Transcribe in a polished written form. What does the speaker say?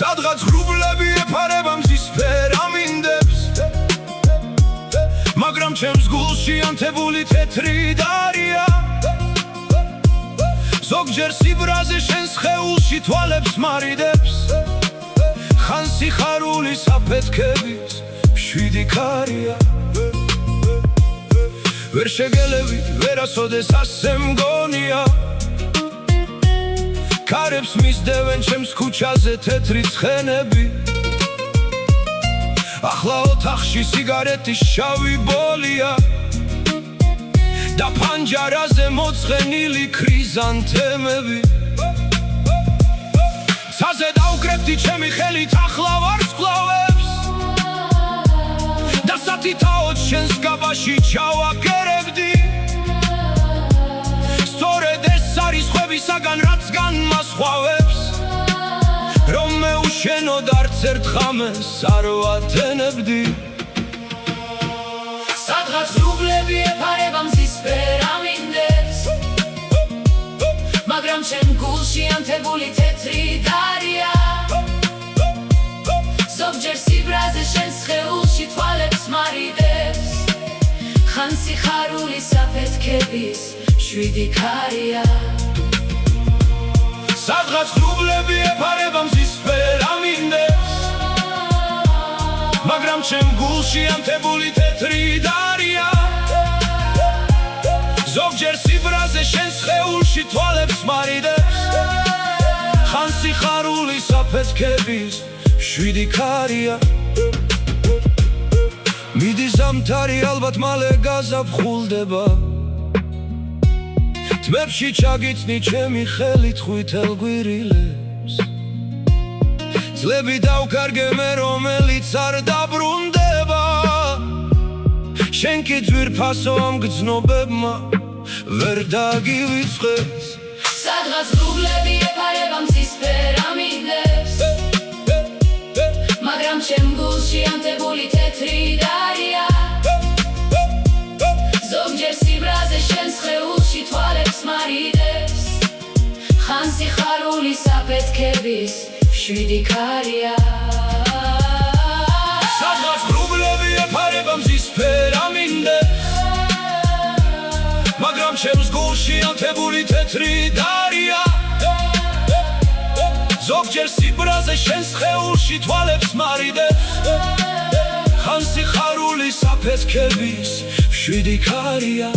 სადღაც ღრუბლები ეფარება მზის ფერამინდებს, მაგრამ ჩემს გულში ანთებული თეთრი დარია. ზოგჯერ სიბრაზე შენს სხეულში თვალებს მარიდებს, ხან სიხარულის აფეთქების მშვიდი ქარია. ვერ შეგელევი ვერასოდეს ასე მგონია, ქარებს მისდევენ ჩემს ქუჩაზე თეთრი ცხენები. ახლა ოთახში სიგარეტის შავი ბოლია და ფანჯარაზე მოწყენილი ქრიზანთემები. ცაზე დავკრებდი ჩემი ხელით ახლა ვარსკვლავებს და სათითაოდ შენს გაბაში ჩავაგერებდი. სწორედ ეს არის ხვებისაგან რაც განმასხვავებს, რომ მე უშენოდ არც ერთ ხამეს არ ვატენებდი. სადღაც ღრუბლები ეფარება მზის ფერამინდებს, მაგრამ ჩემ გულში ანთებული თეთრი დარია. ზოგჯერ სიბრაზე შენს სხეულში თვალებს მარიდებს, ხან სიხარულის აფეთქების მშვიდი ქარია. სადღაც ღრუბლები ეფარება მზის ფერამინდებს, მაგრამ ჩემ გულში ანთებული თეთრი დარია. ზოგჯერ სიბრაზე შენს სხეულში თვალებს მარიდებს, ხან სიხარულის აფეთქების მშვიდი ქარია. მიდი ზამთარი ალბათ მალე გაზაფხულდება, თმებში ჩაგიცნი ჩემი ხელით ხვითელ გვირილებს. ძლები დავკარგე მე რომელიც არ დაბრუნდება, შენ კი ძვირფასო ამ გრძნობებმა ვერ დაგივიწყებს. სადღაც ღრუბლები ეფარება მზის ფერამინდებს, მაგრამ ჩემ გულში ანთებული თეთრი დარია. ზოგჯერ სიბრაზე შენს სხეულში თვალებს მარიდებს, ხან სიხარულის აფეთქების მშვიდი ქარია. სადღაც ღრუბლები ეფარება მზის ფერამინდებს, მაგრამ ჩემს გულში ანთებული თეთრი დარია. ზოგჯერ სიბრაზე შენს სხეულში თვალებს მარიდებს, ხან სიხარულის აფეთქების მშვიდი ქარია.